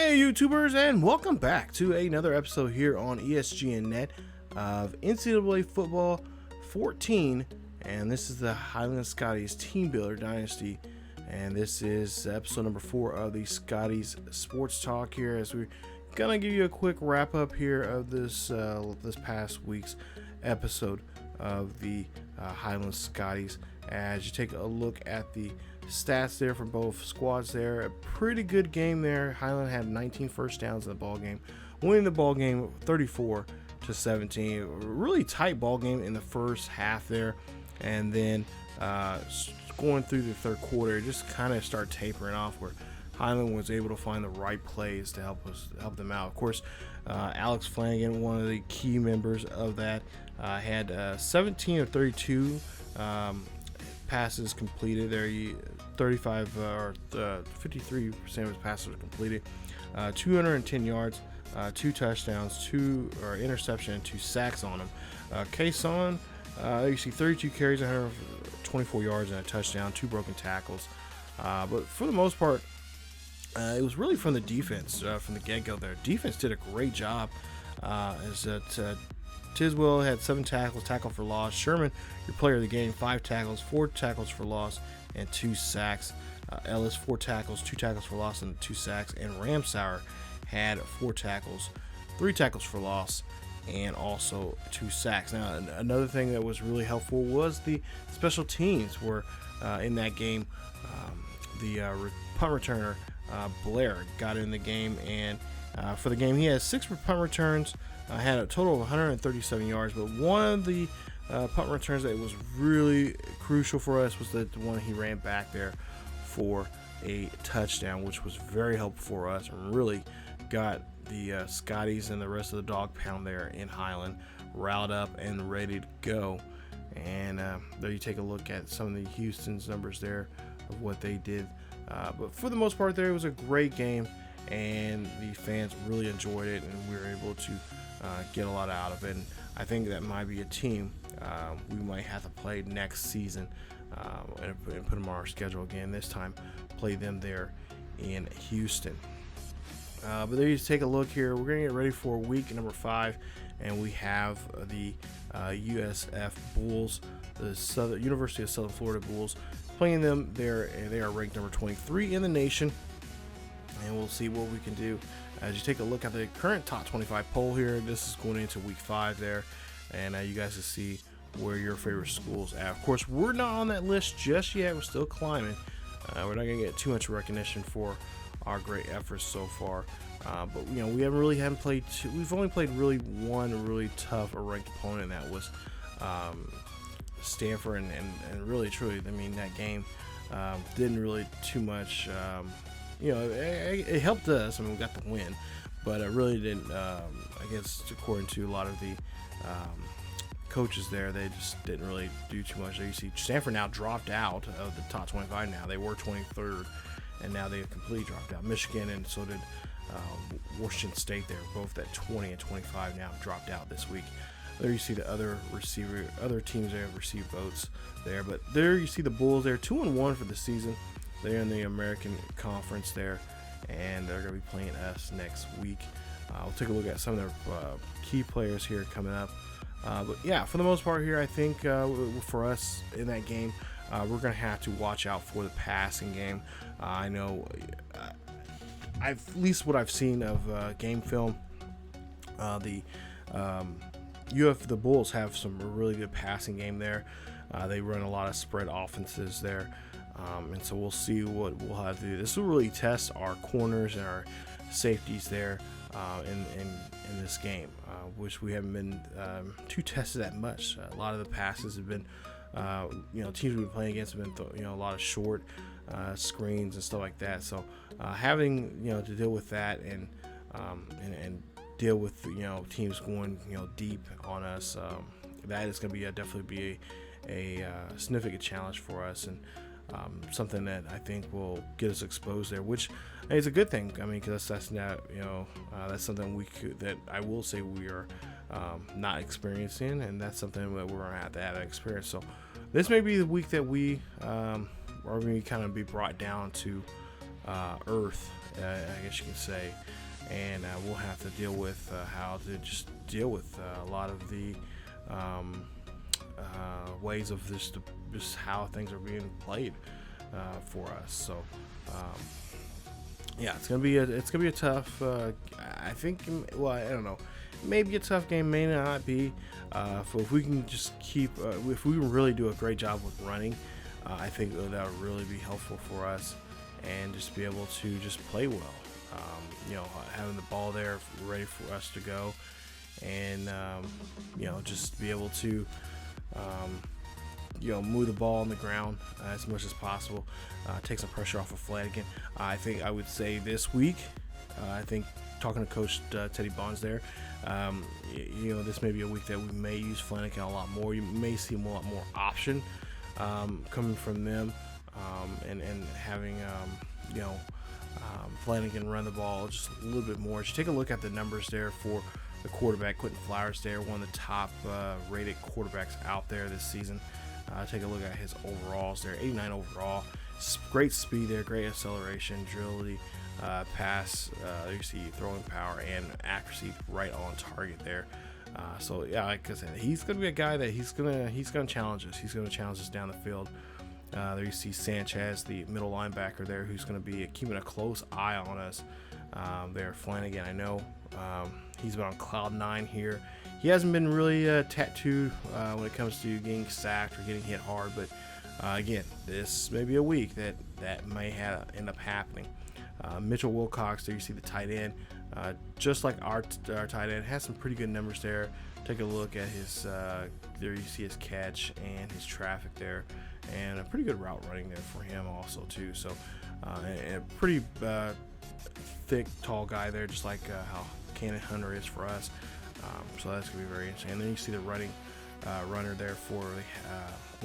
Hey YouTubers, and welcome back to another episode here on ESGNet of NCAA Football 14, and this is the Highland Scotties Team Builder Dynasty, and this is episode number 4 of the Scotties Sports Talk here, as we're gonna give you a quick wrap up here of this past week's episode of the Highland Scotties, as you take a look at the stats there for both squads there. A pretty good game there. Highland had 19 first downs in the ball game, winning the ball game 34-17. A really tight ball game in the first half there, and then going through the third quarter, it just kind of started tapering off, where Highland was able to find the right plays to help them out. Of course, Alex Flanagan, one of the key members of that, had 17 of 32 passes completed there. 53% of his passes were completed. 210 yards, 2 touchdowns, 2 interception, and 2 sacks on him. Kason, you see 32 carries, 124 yards, and a touchdown, 2 broken tackles. But for the most part, it was really from the defense, from the get-go there. Defense did a great job, as Tiswell had 7 tackles, tackle for loss. Sherman, your player of the game, 5 tackles, 4 tackles for loss, and 2 sacks. Ellis, 4 tackles, 2 tackles for loss, and 2 sacks. And Ramsauer had 4 tackles, 3 tackles for loss, and also 2 sacks. Now, another thing that was really helpful was the special teams were in that game. The punt returner, Blair, got in the game, and for the game, he had 6 punt returns, had a total of 137 yards, but one of the punt returns that was really crucial for us was the one he ran back there for a touchdown, which was very helpful for us and really got the Scotties and the rest of the dog pound there in Highland riled up and ready to go. And there you take a look at some of the Houston's numbers there of what they did. But for the most part there, it was a great game, and the fans really enjoyed it, and we were able to get a lot out of it. And I think that might be a team we might have to play next season, and put them on our schedule again. This time, play them there in Houston. But there you take a look here. We're going to get ready for week number 5, and we have the USF Bulls, the University of Southern Florida Bulls, playing them there. They are ranked number 23 in the nation, and we'll see what we can do. As you take a look at the current top 25 poll here, this is going into week 5 there, and you guys will see where your favorite schools are at. Of course, we're not on that list just yet. We're still climbing. We're not going to get too much recognition for our great efforts so far, but you know, we've only played really one really tough ranked opponent, that was Stanford, and really truly, I mean, that game didn't really too much. You know, it helped us. I mean, we got the win, but it really didn't. I guess according to a lot of the coaches there, they just didn't really do too much. You see, Stanford now dropped out of the top 25. Now they were 23rd, and now they have completely dropped out. Michigan, and so did Washington State. They're both at 20 and 25 now, dropped out this week. There you see the other teams that have received votes there, but there you see the Bulls. They're 2-1 for the season. They're in the American Conference there, and they're going to be playing us next week. We'll take a look at some of their key players here coming up. But yeah, for the most part here, I think for us in that game, we're going to have to watch out for the passing game. I know, at least what I've seen of game film, the Bulls have some really good passing game there. They run a lot of spread offenses there. And so we'll see what we'll have to do. This will really test our corners and our safeties there in this game, which we haven't been too tested that much. A lot of the passes have been, teams we've been playing against have been, a lot of short screens and stuff like that. So having to deal with that and deal with teams going deep on us, that is going to be definitely a significant challenge for us, and something that I think will get us exposed there, which is a good thing. I mean, because that's not, that's something that I will say we are not experiencing, and that's something that we're gonna have to have that experience. So this may be the week that we are going to kind of be brought down to earth I guess you can say, and we'll have to deal with how to just deal with a lot of the ways of just how things are being played for us. So yeah, it's gonna be a tough. I think, well, I don't know, maybe a tough game, may not be. If we can just keep, if we really do a great job with running, I think that would really be helpful for us, and just be able to just play well. Having the ball there ready for us to go, and just be able to move the ball on the ground as much as possible, take some pressure off of Flanagan. I think I would say this week, I think talking to Coach Teddy Bonds there, this may be a week that we may use Flanagan a lot more. You may see a lot more option coming from them, and having Flanagan run the ball just a little bit more. Just take a look at the numbers there for the quarterback, Quentin Flowers there, one of the top rated quarterbacks out there this season. Take a look at his overalls there, 89 overall. Great speed there, great acceleration, agility, pass, you see throwing power and accuracy right on target there. So yeah, like I said, he's going to be a guy that he's going to challenge us. He's going to challenge us down the field. There you see Sanchez, the middle linebacker there, who's going to be keeping a close eye on us. There, Flanagan, I know he's been on cloud 9 here. He hasn't been really tattooed when it comes to getting sacked or getting hit hard, but again, this may be a week that may end up happening. Mitchell Wilcox, there you see the tight end, just like our tight end, has some pretty good numbers there. Take a look at his, there you see his catch and his traffic there, and a pretty good route running there for him also too. So and a pretty thick, tall guy there, just like how Cannon Hunter is for us. So that's going to be very interesting. And then you see the runner there for the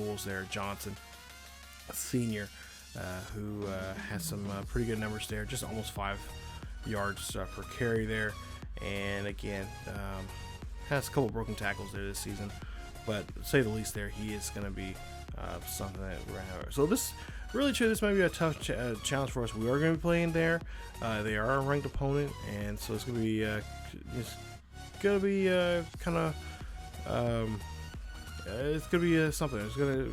Bulls there, Johnson, a senior, who has some pretty good numbers there, just almost 5 yards per carry there. And again, has a couple broken tackles there this season, but to say the least there, he is going to be something that we're going to have. So this may be a tough challenge for us. We are going to be playing there. They are a ranked opponent, and so it's going to be something. It's gonna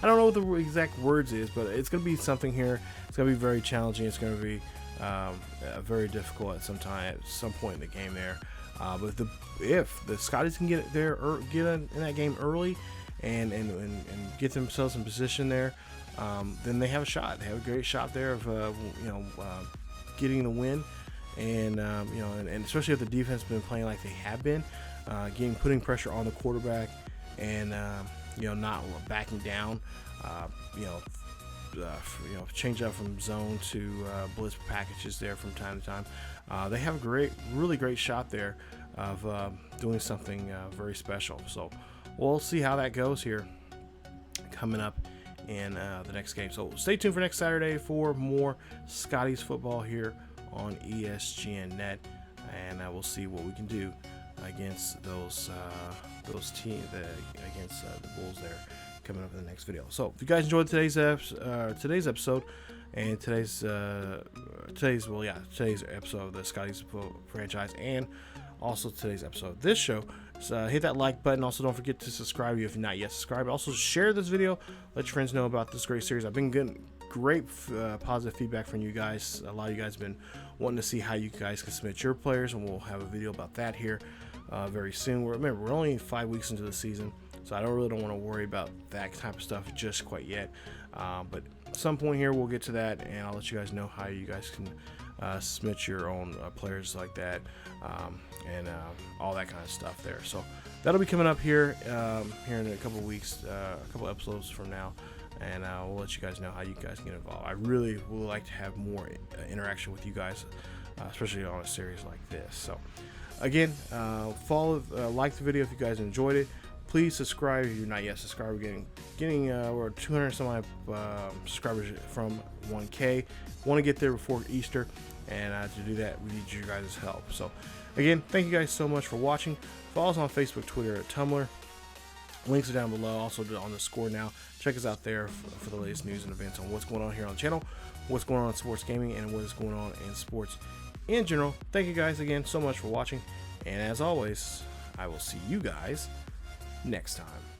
I don't know what the exact words is, but it's gonna be something here. It's gonna be very challenging. It's gonna be very difficult at some point in the game there. But if the Scotties can get there or get in that game early and get themselves in position there, then they have a shot. They have a great shot there of getting the win. And and especially if the defense has been playing like they have been, putting pressure on the quarterback, and not backing down, change up from zone to blitz packages there from time to time. They have a really great shot there of doing something very special. So we'll see how that goes here coming up in the next game. So stay tuned for next Saturday for more Scotties football here on ESGNet, and we'll see what we can do against those teams, against the Bulls there, coming up in the next video. So if you guys enjoyed today's episode and today's episode of the Scotties franchise, and also today's episode of this show, so hit that like button. Also, don't forget to subscribe if you're not yet subscribed. Also, share this video, let your friends know about this great series. I've been getting great positive feedback from you guys. A lot of you guys have been wanting to see how you guys can submit your players, and we'll have a video about that here very soon. We're only 5 weeks into the season, so I don't want to worry about that type of stuff just quite yet. But at some point here, we'll get to that, and I'll let you guys know how you guys can submit your own players like that, and all that kind of stuff there. So that'll be coming up here in a couple weeks, a couple episodes from now. And we'll let you guys know how you guys can get involved. I really would like to have more interaction with you guys, especially on a series like this. So, again, like the video if you guys enjoyed it. Please subscribe if you're not yet subscribed. We're getting we're 200 some odd subscribers from 1K. Want to get there before Easter, and to do that, we need your guys' help. So, again, thank you guys so much for watching. Follow us on Facebook, Twitter, and Tumblr. Links are down below, also on the score now. Check us out there for the latest news and events on what's going on here on the channel. what's going on in sports gaming and what is going on in sports in general. Thank you guys again so much for watching, and as always, I will see you guys next time.